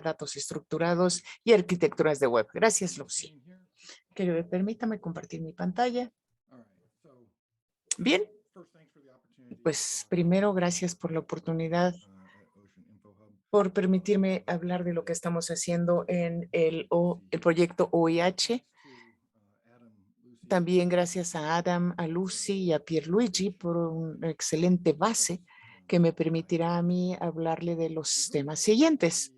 datos estructurados y arquitecturas de web. Gracias, Lucy. Permítame compartir mi pantalla. Bien, pues primero, gracias por la oportunidad, por permitirme hablar de lo que estamos haciendo en el proyecto OIH. También gracias a Adam, a Lucy y a Pierluigi por una excelente base que me permitirá a mí hablarle de los temas siguientes.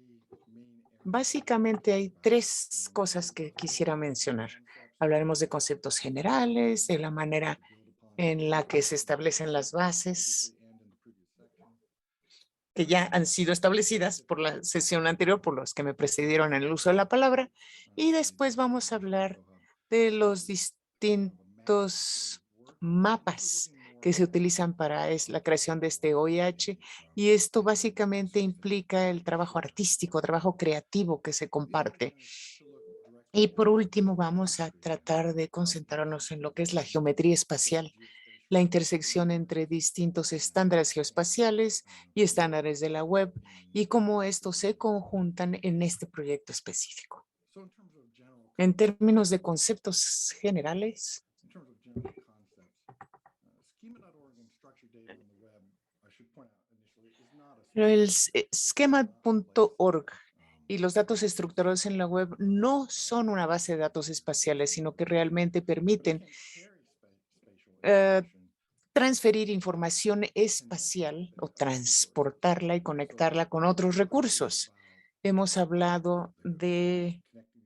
Básicamente hay tres cosas que quisiera mencionar. Hablaremos de conceptos generales, de la manera en la que se establecen las bases que ya han sido establecidas por la sesión anterior, por los que me precedieron en el uso de la palabra, y después vamos a hablar de los distintos mapas que se utilizan para la creación de este OIH, y esto básicamente implica el trabajo artístico, trabajo creativo que se comparte. Y por último, vamos a tratar de concentrarnos en lo que es la geometría espacial, la intersección entre distintos estándares geoespaciales y estándares de la web y cómo estos se conjuntan en este proyecto específico. En términos de conceptos generales, el schema.org y los datos estructurados en la web no son una base de datos espaciales, sino que realmente permiten transferir información espacial o transportarla y conectarla con otros recursos. Hemos hablado de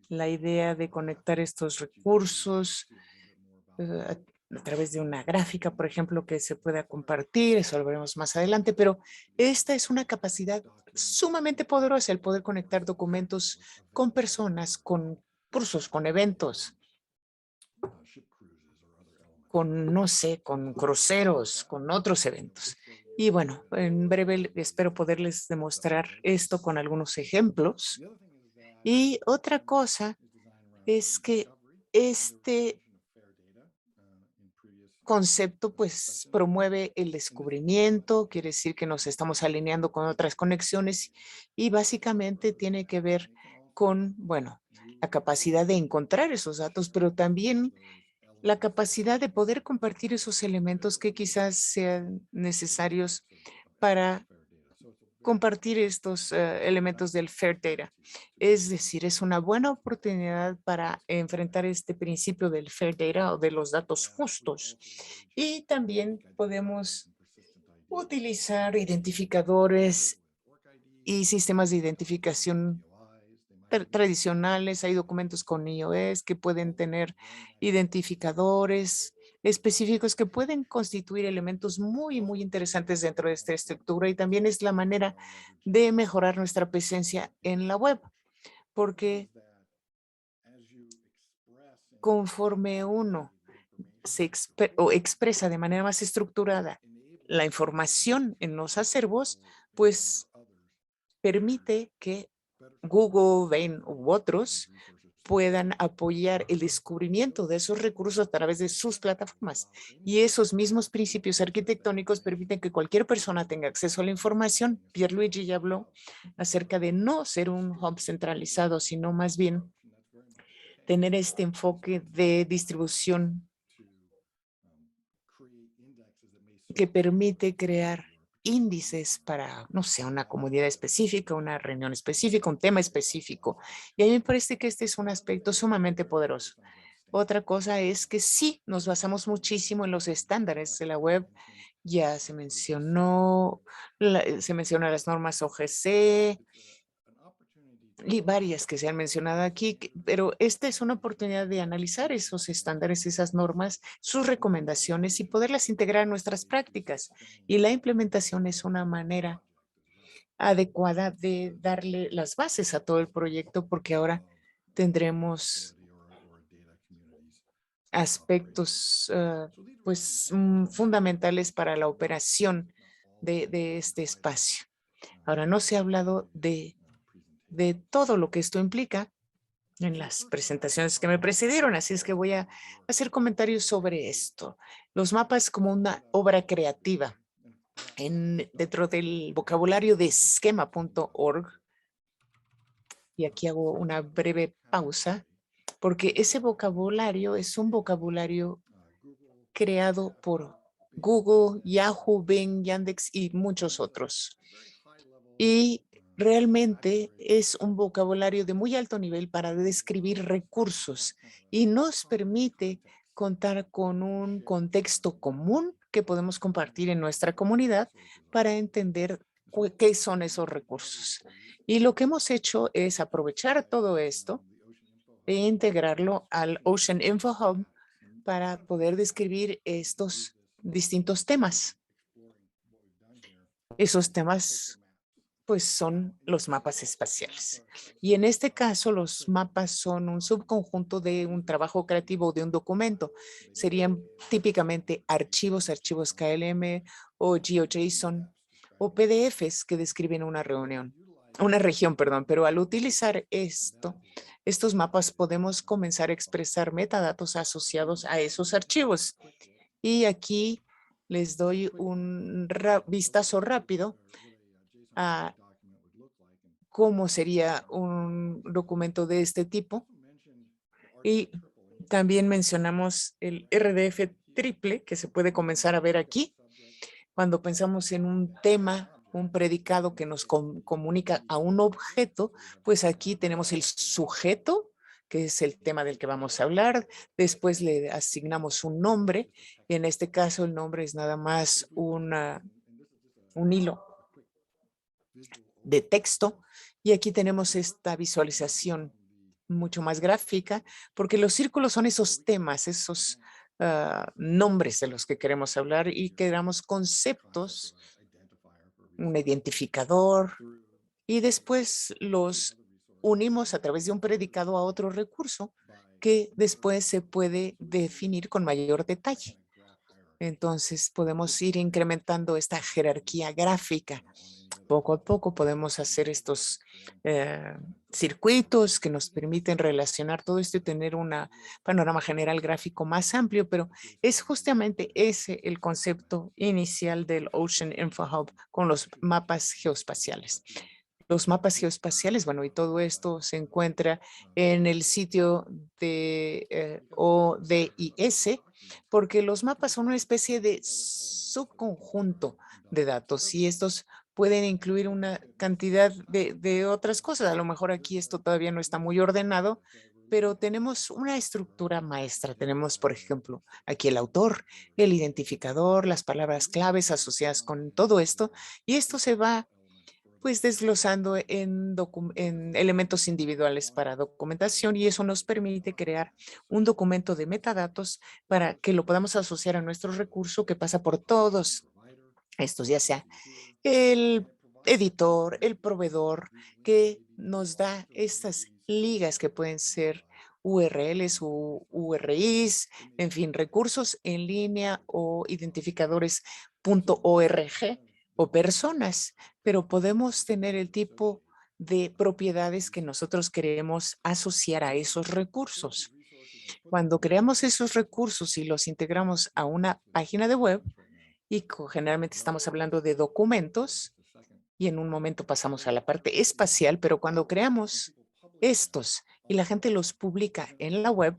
la idea de conectar estos recursos a través de una gráfica, por ejemplo, que se pueda compartir, eso lo veremos más adelante, pero esta es una capacidad sumamente poderosa, el poder conectar documentos con personas, con cursos, con eventos, con, no sé, con cruceros, con otros eventos. Y bueno, en breve espero poderles demostrar esto con algunos ejemplos. Y otra cosa es que este concepto pues promueve el descubrimiento, quiere decir que nos estamos alineando con otras conexiones y básicamente tiene que ver con, bueno, la capacidad de encontrar esos datos, pero también la capacidad de poder compartir esos elementos que quizás sean necesarios para compartir estos elementos del Fair Data. Es decir, es una buena oportunidad para enfrentar este principio del Fair Data o de los datos justos. Y también podemos utilizar identificadores y sistemas de identificación tradicionales. Hay documentos con iOS que pueden tener identificadores específicos que pueden constituir elementos muy, muy interesantes dentro de esta estructura y también es la manera de mejorar nuestra presencia en la web, porque conforme uno se expresa de manera más estructurada la información en los acervos, pues permite que Google, Bain u otros puedan apoyar el descubrimiento de esos recursos a través de sus plataformas. Y esos mismos principios arquitectónicos permiten que cualquier persona tenga acceso a la información. Pierluigi ya habló acerca de no ser un hub centralizado, sino más bien tener este enfoque de distribución que permite crear índices para, no sé, una comunidad específica, una reunión específica, un tema específico. Y a mí me parece que este es un aspecto sumamente poderoso. Otra cosa es que sí, nos basamos muchísimo en los estándares de la web. Ya se mencionó, se mencionan las normas OGC, y varias que se han mencionado aquí, pero esta es una oportunidad de analizar esos estándares, esas normas, sus recomendaciones y poderlas integrar en nuestras prácticas. Y la implementación es una manera adecuada de darle las bases a todo el proyecto porque ahora tendremos aspectos pues fundamentales para la operación de este espacio. Ahora no se ha hablado de todo lo que esto implica en las presentaciones que me precedieron, así es que voy a hacer comentarios sobre esto. Los mapas como una obra creativa. Dentro del vocabulario de schema.org Y aquí hago una breve pausa porque ese vocabulario es un vocabulario creado por Google, Yahoo, Bing, Yandex y muchos otros. Y realmente es un vocabulario de muy alto nivel para describir recursos y nos permite contar con un contexto común que podemos compartir en nuestra comunidad para entender qué son esos recursos. Y lo que hemos hecho es aprovechar todo esto e integrarlo al Ocean Info Hub para poder describir estos distintos temas. Esos temas pues son los mapas espaciales. Y en este caso, los mapas son un subconjunto de un trabajo creativo de un documento. Serían típicamente archivos, archivos KLM o GeoJSON o PDFs que describen una región, perdón, pero al utilizar estos mapas podemos comenzar a expresar metadatos asociados a esos archivos. Y aquí les doy un vistazo rápido a cómo sería un documento de este tipo. Y también mencionamos el RDF triple que se puede comenzar a ver aquí. Cuando pensamos en un tema, un predicado que nos comunica a un objeto, pues aquí tenemos el sujeto, que es el tema del que vamos a hablar. Después le asignamos un nombre. Y en este caso el nombre es nada más un hilo de texto. Y aquí tenemos esta visualización mucho más gráfica, porque los círculos son esos temas, esos nombres de los que queremos hablar y queramos conceptos, un identificador, y después los unimos a través de un predicado a otro recurso que después se puede definir con mayor detalle. Entonces podemos ir incrementando esta jerarquía gráfica. Poco a poco podemos hacer estos circuitos que nos permiten relacionar todo esto y tener un panorama general gráfico más amplio, pero es justamente ese el concepto inicial del Ocean Info Hub con los mapas geoespaciales. Los mapas geoespaciales, bueno, y todo esto se encuentra en el sitio de ODIS, porque los mapas son una especie de subconjunto de datos y estos pueden incluir una cantidad de otras cosas. A lo mejor aquí esto todavía no está muy ordenado, pero tenemos una estructura maestra. Tenemos, por ejemplo, aquí el autor, el identificador, las palabras claves asociadas con todo esto, y esto se va pues desglosando en elementos individuales para documentación y eso nos permite crear un documento de metadatos para que lo podamos asociar a nuestro recurso que pasa por todos estos, ya sea el editor, el proveedor, que nos da estas ligas que pueden ser URLs o URIs, en fin, recursos en línea o identificadores .org o personas, pero podemos tener el tipo de propiedades que nosotros queremos asociar a esos recursos. Cuando creamos esos recursos y los integramos a una página de web, y generalmente estamos hablando de documentos, y en un momento pasamos a la parte espacial, pero cuando creamos estos y la gente los publica en la web,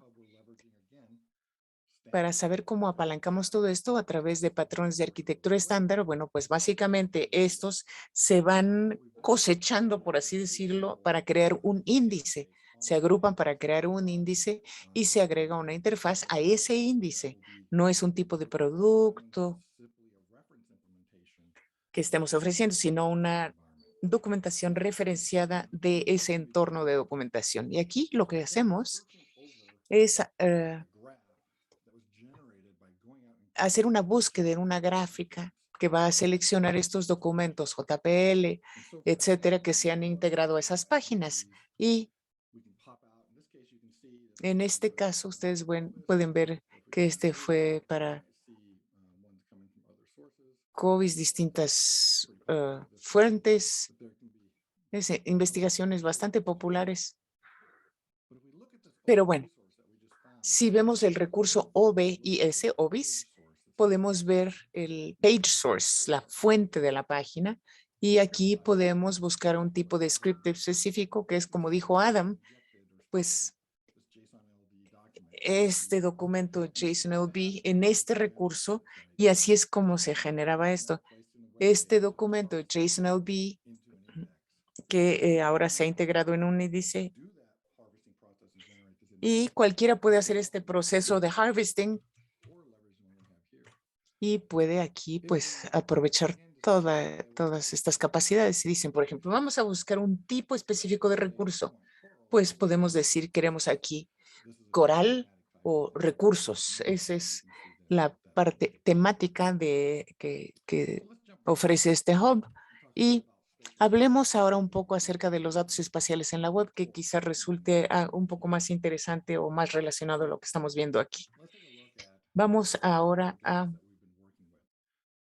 para saber cómo apalancamos todo esto a través de patrones de arquitectura estándar, bueno, pues básicamente estos se van cosechando, por así decirlo, para crear un índice. Se agrupan para crear un índice y se agrega una interfaz a ese índice. No es un tipo de producto que estemos ofreciendo, sino una documentación referenciada de ese entorno de documentación. Y aquí lo que hacemos es hacer una búsqueda en una gráfica que va a seleccionar estos documentos JPL, etcétera, que se han integrado a esas páginas. Y en este caso, ustedes pueden ver que este fue para COVID, distintas fuentes, investigaciones bastante populares. Pero bueno, si vemos el recurso OBIS, podemos ver el page source, la fuente de la página, Y aquí podemos buscar un tipo de script específico que es, como dijo Adam, pues este documento JSON-LB en este recurso, y así es como se generaba esto. Este documento JSON-LB que ahora se ha integrado en un índice, y cualquiera puede hacer este proceso de harvesting y puede aquí pues aprovechar todas estas capacidades. Y dicen, por ejemplo, vamos a buscar un tipo específico de recurso. Pues podemos decir, queremos aquí coral o recursos. Esa es la parte temática que ofrece este hub. Y hablemos ahora un poco acerca de los datos espaciales en la web, que quizás resulte un poco más interesante o más relacionado a lo que estamos viendo aquí. Vamos ahora a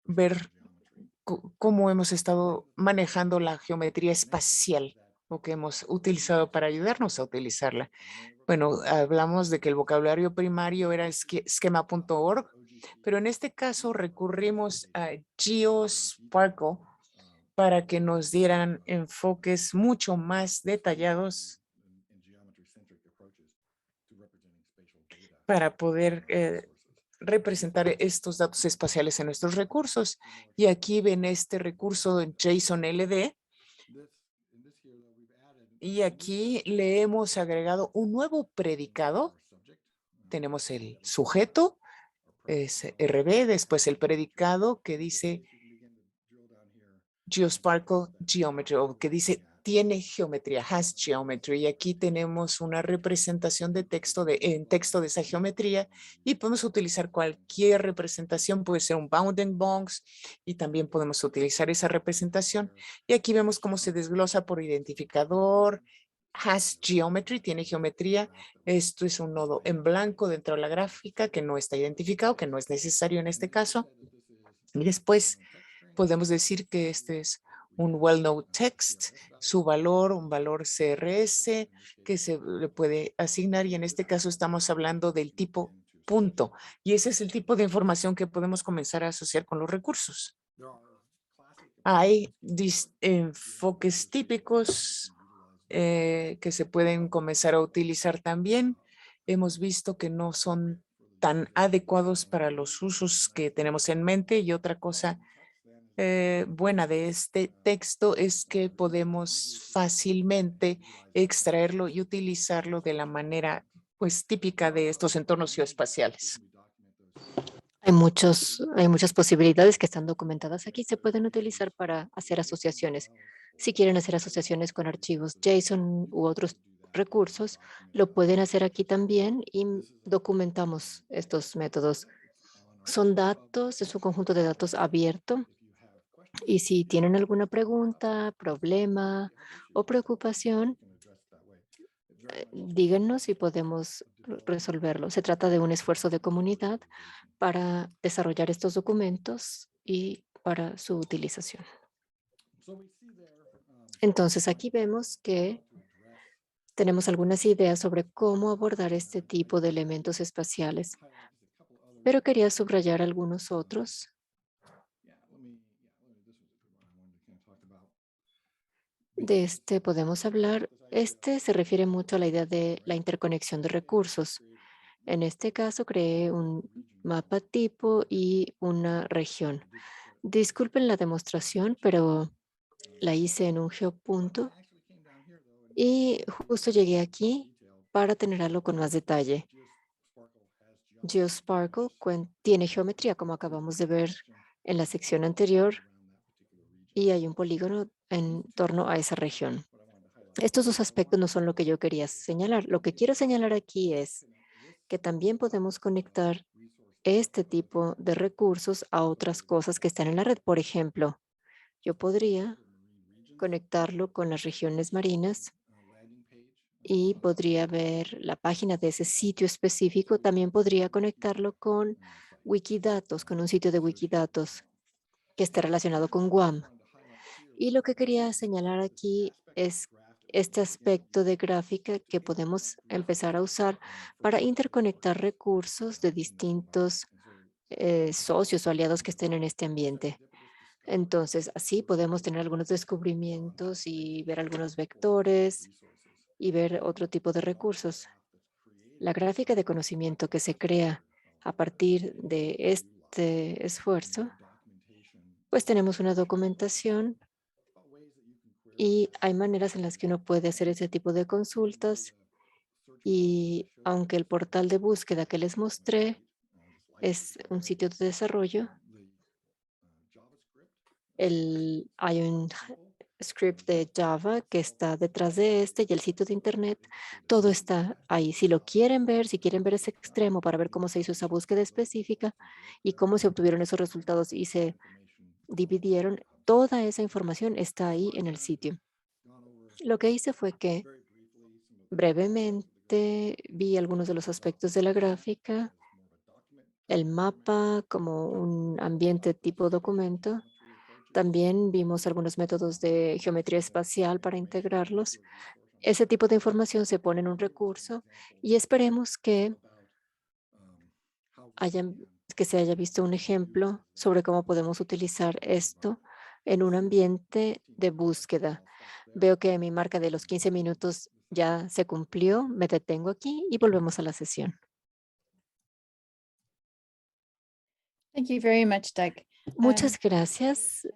ver cómo hemos estado manejando la geometría espacial o que hemos utilizado para ayudarnos a utilizarla. Bueno, hablamos de que el vocabulario primario era schema.org, pero en este caso recurrimos a GeoSparkle para que nos dieran enfoques mucho más detallados para poder representar estos datos espaciales en nuestros recursos. Y aquí ven este recurso en JSON-LD. Y aquí le hemos agregado un nuevo predicado. Tenemos el sujeto, es RB, después el predicado que dice GeoSparkle Geometry, o que dice tiene geometría, has geometry. Y aquí tenemos una representación de texto en texto de esa geometría, y podemos utilizar cualquier representación, puede ser un bounding box, y también podemos utilizar esa representación. Y aquí vemos cómo se desglosa por identificador. Has geometry, tiene geometría. Esto es un nodo en blanco dentro de la gráfica que no está identificado, que no es necesario en este caso. Y después podemos decir que este es un well-known text, su valor, un valor CRS que se le puede asignar, y en este caso estamos hablando del tipo punto, y ese es el tipo de información que podemos comenzar a asociar con los recursos. Hay enfoques típicos que se pueden comenzar a utilizar también. Hemos visto que no son tan adecuados para los usos que tenemos en mente, y otra cosa buena de este texto es que podemos fácilmente extraerlo y utilizarlo de la manera pues típica de estos entornos geoespaciales. Hay muchas posibilidades que están documentadas aquí. Se pueden utilizar para hacer asociaciones. Si quieren hacer asociaciones con archivos JSON u otros recursos, lo pueden hacer aquí también y documentamos estos métodos. Son datos, es un conjunto de datos abierto. Y si tienen alguna pregunta, problema o preocupación, díganos y podemos resolverlo. Se trata de un esfuerzo de comunidad para desarrollar estos documentos y para su utilización. Entonces, aquí vemos que tenemos algunas ideas sobre cómo abordar este tipo de elementos espaciales, pero quería subrayar algunos otros. De este podemos hablar. Este se refiere mucho a la idea de la interconexión de recursos. En este caso, creé un mapa tipo y una región. Disculpen la demostración, pero la hice en un geopunto y justo llegué aquí para tener algo con más detalle. GeoSparkle tiene geometría, como acabamos de ver en la sección anterior, y hay un polígono en torno a esa región. Estos dos aspectos no son lo que yo quería señalar. Lo que quiero señalar aquí es que también podemos conectar este tipo de recursos a otras cosas que están en la red. Por ejemplo, yo podría conectarlo con las regiones marinas y podría ver la página de ese sitio específico. También podría conectarlo con Wikidatos, con un sitio de Wikidatos que esté relacionado con Guam. Y lo que quería señalar aquí es este aspecto de gráfica que podemos empezar a usar para interconectar recursos de distintos socios o aliados que estén en este ambiente. Entonces, así podemos tener algunos descubrimientos y ver algunos vectores y ver otro tipo de recursos. La gráfica de conocimiento que se crea a partir de este esfuerzo, pues tenemos una documentación y hay maneras en las que uno puede hacer ese tipo de consultas. Y aunque el portal de búsqueda que les mostré es un sitio de desarrollo, hay un script de Java que está detrás de este y el sitio de internet, todo está ahí. Si lo quieren ver, si quieren ver ese extremo para ver cómo se hizo esa búsqueda específica y cómo se obtuvieron esos resultados y se dividieron, toda esa información está ahí en el sitio. Lo que hice fue que brevemente vi algunos de los aspectos de la gráfica, el mapa como un ambiente tipo documento. También vimos algunos métodos de geometría espacial para integrarlos. Ese tipo de información se pone en un recurso y esperemos hayan, que se haya visto un ejemplo sobre cómo podemos utilizar esto en un ambiente de búsqueda. Veo que mi marca de los 15 minutos ya se cumplió. Me detengo aquí y volvemos a la sesión. Thank you very much, Doug. Muchas gracias.